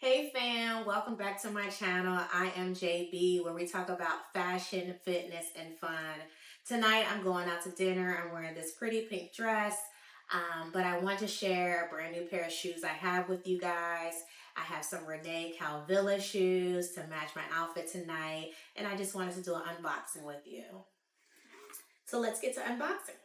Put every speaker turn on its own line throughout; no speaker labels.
Hey fam, welcome back to my channel. I am JB, where we talk about fashion, fitness, and fun. Tonight I'm going out to dinner. I'm wearing this pretty pink dress, but I want to share a brand new pair of shoes I have with you guys. I have some Rene Caovilla shoes to match my outfit tonight, and I just wanted to do an unboxing with you. So let's get to unboxing.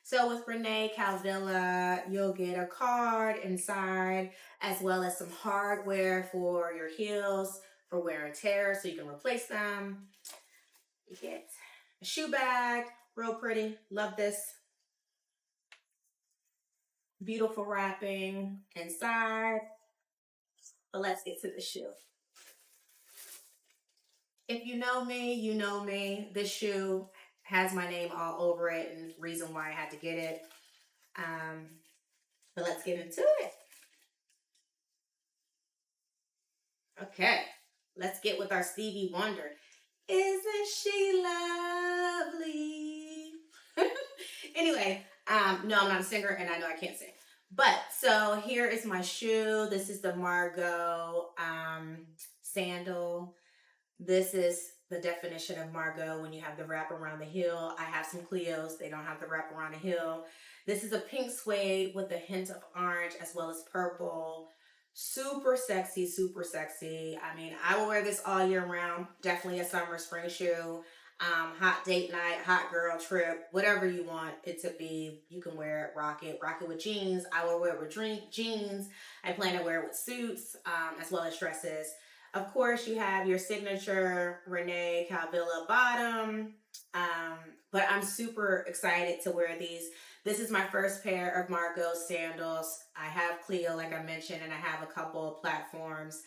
So with Rene Caovilla, you'll get a card inside, as well as some hardware for your heels for wear and tear so you can replace them. You get a shoe bag, real pretty, love this. Beautiful wrapping inside. But let's get to the shoe. If you know me, you know me. This shoe has my name all over it and reason why I had to get it. But let's get into it. Okay, let's get with our Stevie Wonder. Isn't she lovely? Anyway, no, I'm not a singer and I know I can't sing. But so here is my shoe. This is the Margot sandal. This is the definition of Margot when you have the wrap around the heel. I have some Cleos. They don't have the wrap around the heel. This is a pink suede with a hint of orange as well as purple. Super sexy, super sexy. I mean, I will wear this all year round. Definitely a summer, spring shoe. Hot date night, hot girl trip, whatever you want it to be. You can wear it, rock it with jeans. I will wear it with jeans. I plan to wear it with suits, as well as dresses. Of course, you have your signature Rene Caovilla bottom. But I'm super excited to wear these. This is my first pair of Margot sandals. I have Cleo, like I mentioned, and I have a couple of platforms.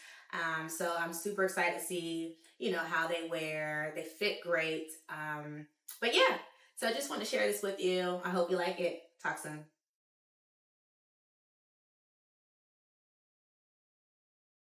So I'm super excited to see, how they wear. They fit great. But yeah, so I just want to share this with you. I hope you like it. Talk soon.